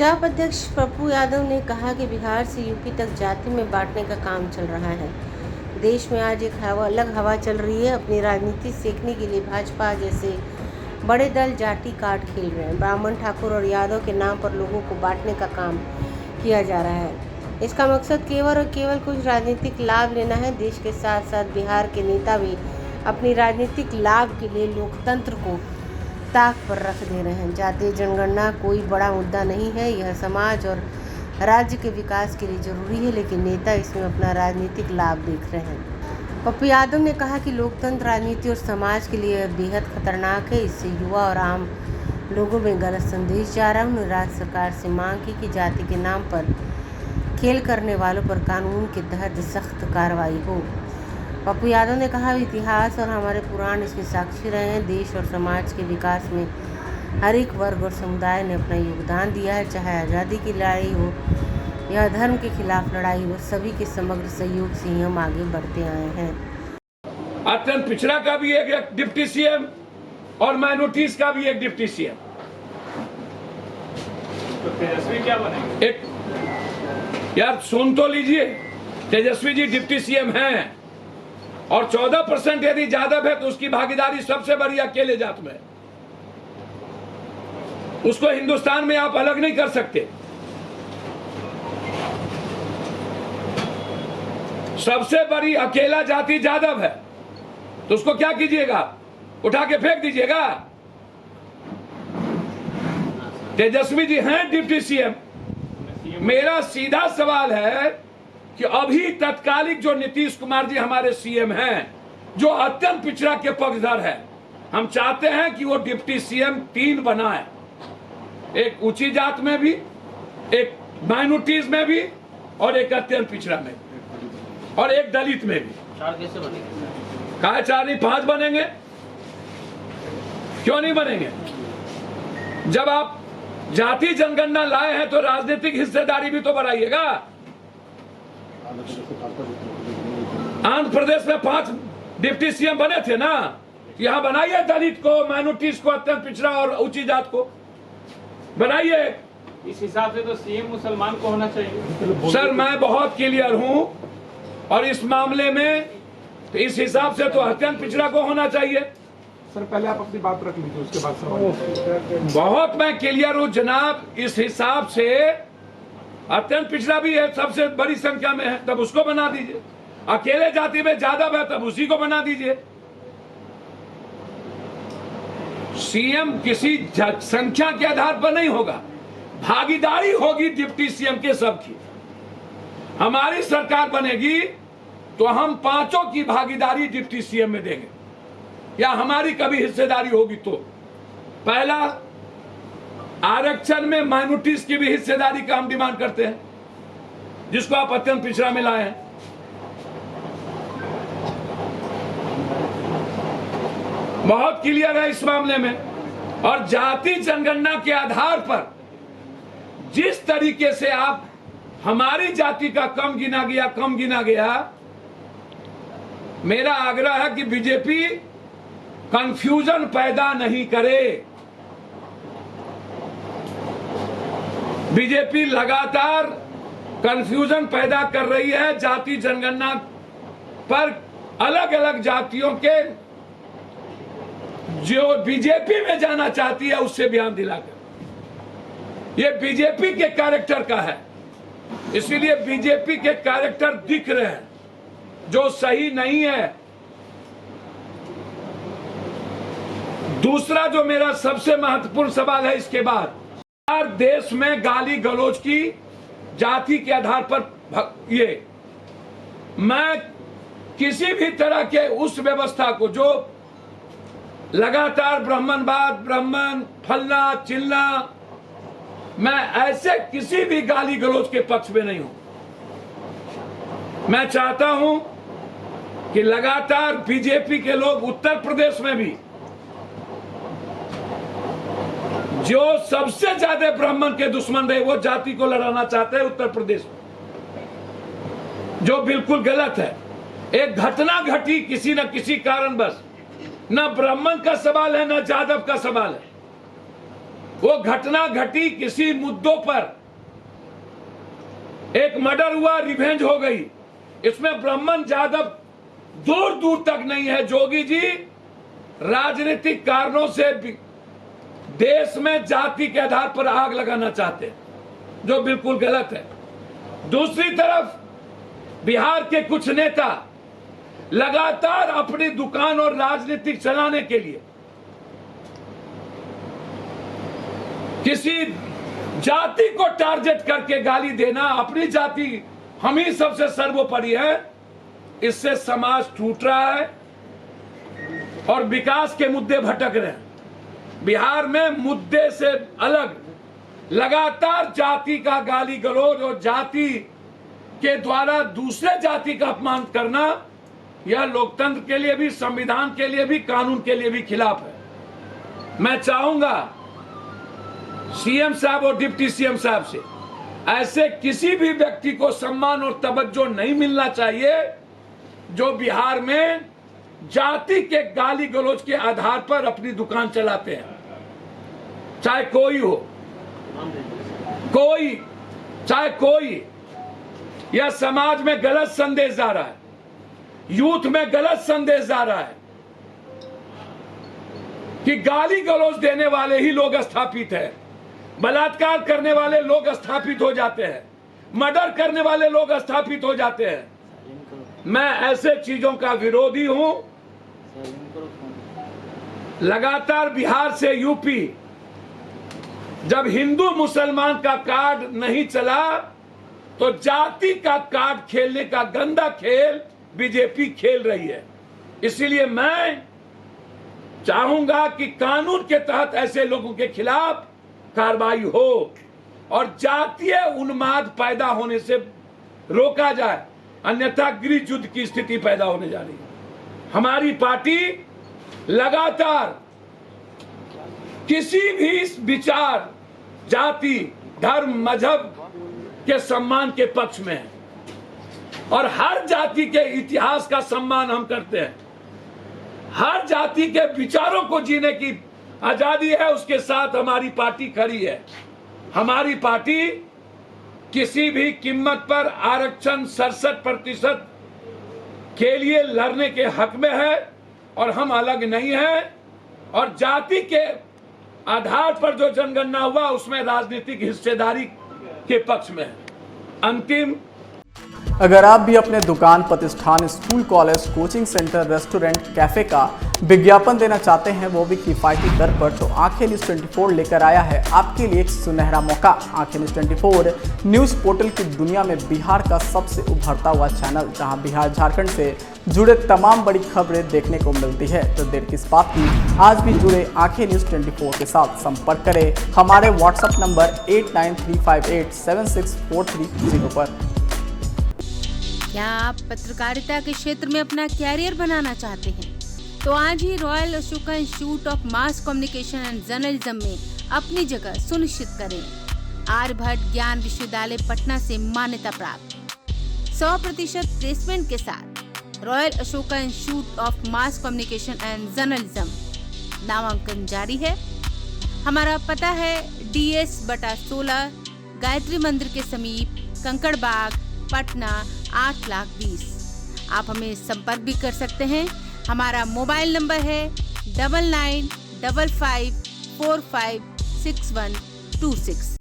सपा अध्यक्ष पप्पू यादव ने कहा कि बिहार से यूपी तक जाति में बांटने का काम चल रहा है। देश में आज एक अलग हवा चल रही है। अपनी राजनीति सीखने के लिए भाजपा जैसे बड़े दल जाति कार्ड खेल रहे हैं। ब्राह्मण, ठाकुर और यादव के नाम पर लोगों को बांटने का काम किया जा रहा है। इसका मकसद केवल और केवल कुछ राजनीतिक लाभ लेना है। देश के साथ साथ बिहार के नेता भी अपनी राजनीतिक लाभ के लिए लोकतंत्र को ताक पर रख दे रहे हैं। जातीय जनगणना कोई बड़ा मुद्दा नहीं है। यह समाज और राज्य के विकास के लिए जरूरी है, लेकिन नेता इसमें अपना राजनीतिक लाभ देख रहे हैं। पप्पू यादव ने कहा कि लोकतंत्र, राजनीति और समाज के लिए बेहद खतरनाक है। इससे युवा और आम लोगों में गलत संदेश जा रहा है। उन्होंने राज्य सरकार से मांग की कि जाति के नाम पर खेल करने वालों पर कानून के तहत सख्त कार्रवाई हो। पप्पू यादव ने कहा, इतिहास और हमारे पुराण इसके साक्षी रहे हैं। देश और समाज के विकास में हर एक वर्ग और समुदाय ने अपना योगदान दिया है। चाहे आज़ादी की लड़ाई हो या धर्म के खिलाफ लड़ाई हो, सभी के समग्र सहयोग से ही हम आगे बढ़ते आए हैं। अत्यंत पिछड़ा का भी एक डिप्टी सीएम और माइनॉरिटीज का भी एक डिप्टी सीएम। तो तेजस्वी क्या बनेंगे? एक यार सुन तो लीजिए, तेजस्वी जी डिप्टी सीएम हैं और 14% यदि यादव है तो उसकी भागीदारी सबसे बड़ी अकेले जात में। उसको हिंदुस्तान में आप अलग नहीं कर सकते। सबसे बड़ी अकेला जाति यादव है, तो उसको क्या कीजिएगा? उठा के फेंक दीजिएगा। तेजस्वी जी हैं डिप्टी सीएम। मेरा सीधा सवाल है कि अभी तत्कालिक जो नीतीश कुमार जी हमारे सीएम हैं, जो अत्यंत पिछड़ा के पक्षधर है, हम चाहते हैं कि वो डिप्टी सीएम 3 बनाए, एक ऊंची जात में भी, एक माइनॉरिटीज में भी और एक अत्यंत पिछड़ा में और एक दलित में भी। 4 कैसे बनेंगे? कहा 4 नहीं 5 बनेंगे। क्यों नहीं बनेंगे? जब आप जाति जनगणना लाए हैं तो राजनीतिक हिस्सेदारी भी तो बढ़ाइएगा। आंध्र प्रदेश में 5 डिप्टी सीएम बने थे ना, यहाँ बनाइए दलित को, माइनॉरिटीज को, अत्यंत पिछड़ा और ऊंची जात को बनाइए। इस हिसाब से तो सीएम मुसलमान को होना चाहिए। सर मैं बहुत क्लियर हूं और इस मामले में तो इस हिसाब से तो अत्यंत पिछड़ा को होना चाहिए। सर पहले आप अपनी बात रख लीजिए, उसके बाद सवाल। बहुत मैं क्लियर हूं जनाब। इस हिसाब से अत्यंत पिछड़ा भी है, सबसे बड़ी संख्या में है, तब उसको बना दीजिए। अकेले जाति में यादव है, तब उसी को बना दीजिए। सीएम किसी संख्या के आधार पर नहीं होगा, भागीदारी होगी डिप्टी सीएम के सबकी। हमारी सरकार बनेगी तो हम 5 की भागीदारी डिप्टी सीएम में देंगे, या हमारी कभी हिस्सेदारी होगी तो। पहला, आरक्षण में माइनॉरिटीज की भी हिस्सेदारी का हम डिमांड करते हैं, जिसको आप अत्यंत पिछड़ा में लाए हैं। बहुत क्लियर है इस मामले में। और जाति जनगणना के आधार पर जिस तरीके से आप हमारी जाति का कम गिना गया, मेरा आग्रह है कि बीजेपी कंफ्यूजन पैदा नहीं करे। बीजेपी लगातार कंफ्यूजन पैदा कर रही है। जाति जनगणना पर अलग अलग जातियों के जो बीजेपी में जाना चाहती है उससे ध्यान दिलाकर, ये बीजेपी के कैरेक्टर का है, इसीलिए बीजेपी के कैरेक्टर दिख रहे हैं जो सही नहीं है। दूसरा जो मेरा सबसे महत्वपूर्ण सवाल है इसके बाद, हर देश में गाली गलौज की जाति के आधार पर ये, मैं किसी भी तरह के उस व्यवस्था को जो लगातार ब्राह्मणवाद, ब्राह्मण फलना चिलना, मैं ऐसे किसी भी गाली गलौज के पक्ष में नहीं हूं। मैं चाहता हूं कि लगातार बीजेपी के लोग उत्तर प्रदेश में भी, जो सबसे ज्यादा ब्राह्मण के दुश्मन रहे, वो जाति को लड़ाना चाहते हैं उत्तर प्रदेश में, जो बिल्कुल गलत है। एक घटना घटी किसी न किसी कारणवश, न ब्राह्मण का सवाल है न यादव का सवाल है, वो घटना घटी किसी मुद्दों पर, एक मर्डर हुआ, रिवेंज हो गई। इसमें ब्राह्मण जादव दूर दूर तक नहीं है। जोगी जी राजनीतिक कारणों से देश में जाति के आधार पर आग लगाना चाहते हैं, जो बिल्कुल गलत है। दूसरी तरफ बिहार के कुछ नेता लगातार अपनी दुकान और राजनीतिक चलाने के लिए किसी जाति को टारगेट करके गाली देना, अपनी जाति हम ही सबसे सर्वोपरि है, इससे समाज टूट रहा है और विकास के मुद्दे भटक रहे हैं। बिहार में मुद्दे से अलग लगातार जाति का गाली गलौज और जाति के द्वारा दूसरे जाति का अपमान करना, यह लोकतंत्र के लिए भी, संविधान के लिए भी, कानून के लिए भी खिलाफ है। मैं चाहूंगा सीएम साहब और डिप्टी सीएम साहब से, ऐसे किसी भी व्यक्ति को सम्मान और तवज्जो नहीं मिलना चाहिए जो बिहार में जाति के गाली गलौज के आधार पर अपनी दुकान चलाते हैं। चाहे कोई हो, चाहे कोई, यह समाज में गलत संदेश जा रहा है, यूथ में गलत संदेश जा रहा है कि गाली गलौज देने वाले ही लोग स्थापित हैं, बलात्कार करने वाले लोग स्थापित हो जाते हैं, मर्डर करने वाले लोग स्थापित हो जाते हैं। मैं ऐसे चीजों का विरोधी हूं। लगातार बिहार से यूपी जब हिंदू मुसलमान का कार्ड नहीं चला तो जाति का कार्ड खेलने का गंदा खेल बीजेपी खेल रही है। इसीलिए मैं चाहूंगा कि कानून के तहत ऐसे लोगों के खिलाफ कार्रवाई हो और जातीय उन्माद पैदा होने से रोका जाए, अन्यथा गृह युद्ध की स्थिति पैदा होने जा रही है। हमारी पार्टी लगातार किसी भी विचार, जाति, धर्म, मजहब के सम्मान के पक्ष में है और हर जाति के इतिहास का सम्मान हम करते हैं। हर जाति के विचारों को जीने की आजादी है, उसके साथ हमारी पार्टी खड़ी है। हमारी पार्टी किसी भी कीमत पर आरक्षण 67% के लिए लड़ने के हक में है और हम अलग नहीं हैं और जाति के आधार पर जो जनगणना हुआ उसमें राजनीतिक हिस्सेदारी के पक्ष में है। अंतिम, अगर आप भी अपने दुकान, प्रतिष्ठान, school, college, coaching centre, restaurant, cafe का विज्ञापन देना चाहते हैं, वो भी किफायती दर पर, तो आंखें न्यूज़ 24 लेकर आया है आपके लिए एक सुनहरा मौका। आंखें न्यूज़ 24 न्यूज़ पोर्टल की दुनिया में बिहार का सबसे उभरता हुआ चैनल, जहां बिहार झारखंड से जुड़े तमाम बड़ी खबरें देखने को मिलती है। तो देर किस बात की, आज भी जुड़े आंखें न्यूज़ 24 के साथ। संपर्क करें हमारे व्हाट्सएप नंबर 8935876430 पर। क्या आप पत्रकारिता के क्षेत्र में अपना कैरियर बनाना चाहते हैं? तो आज ही Royal Ashoka Institute of Mass Communication and Journalism में अपनी जगह सुनिश्चित करें। आर्यभट्ट ज्ञान विश्वविद्यालय पटना से मान्यता प्राप्त 100% प्लेसमेंट के साथ royal Ashoka Institute of Mass Communication and journalism नामांकन जारी है। हमारा पता है DS/16 गायत्री मंदिर के समीप, कंकड़ बाग, पटना 8,20,000। आप हमें संपर्क भी कर सकते हैं। हमारा मोबाइल नंबर है 9955456126।